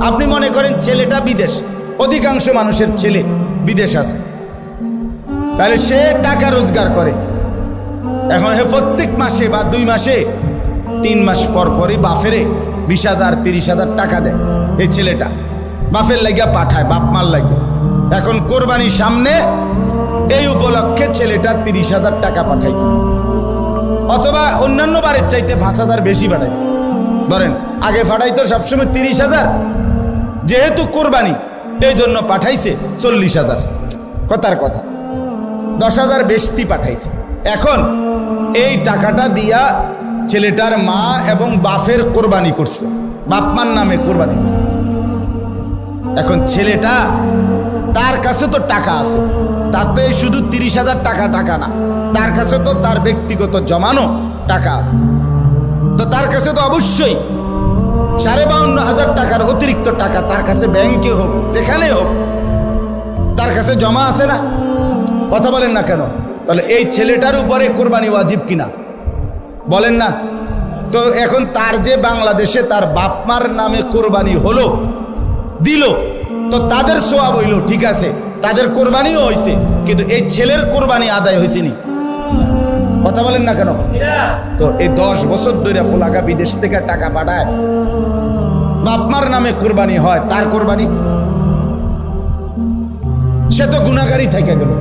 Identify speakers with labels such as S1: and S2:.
S1: আপনি মনে করেন ছেলেটা বিদেশ, অধিকাংশ মানুষের ছেলে বিদেশ আছে, তাহলে সে টাকা রোজগার করে। এখন হে প্রত্যেক মাসে বা 2 মাসে 3 মাস পর পরই বাফেরে 20,000 30,000 টাকা দেয়। এই ছেলেটা বাফের লাগিয়া পাঠায়, বাপ মার লাগে। এখন কোরবানির সামনে এই উপলক্ষে ছেলেটা 30,000 টাকা পাঠাইছে, অথবা অন্যান্য বারের চাইতে 5,000 বেশি পাঠাইছে। ধরেন আগে পাঠাইতো সবসময় 30,000, যেহেতু কোরবানি এই জন্য পাঠাইছে 40,000। কথার কথা 10,000 বেশি পাঠাইছে। এখন এই টাকাটা দিয়া ছেলেটার মা এবং বাপের কোরবানি করছে, বাপ মার নামে কোরবানি করছে। এখন ছেলেটা, তার কাছে তো টাকা আছে, তার তো এই শুধু 30,000 টাকা না, তার কাছে তো তার ব্যক্তিগত জমানো টাকা আছে। তো তার কাছে তো অবশ্যই 52,500 টাকার অতিরিক্ত টাকা তার কাছে ব্যাংকে হোক যেখানে হোক তার কাছে জমা আছে না? কথা বলেন না কেন? তাহলে এই ছেলেটার উপরে কোরবানি ওয়াজিব কিনা বলেন না? তো এখন তার যে বাংলাদেশে তার বাপ মার নামে কোরবানি হলো, দিল, তো তাদের সোয়াব হইল, ঠিক আছে, তাদের কোরবানিও হয়েছে, কিন্তু এই ছেলের কোরবানি আদায় হয়েছে নি? কথা বলেন না কেন? তো এই 10 বছর ধরে ফুলাগা বিদেশ থেকে টাকা পাঠায়, বাপমার নামে কোরবানি হয়, তার কোরবানি, সে তো গুনাহগারই থেকে গেল।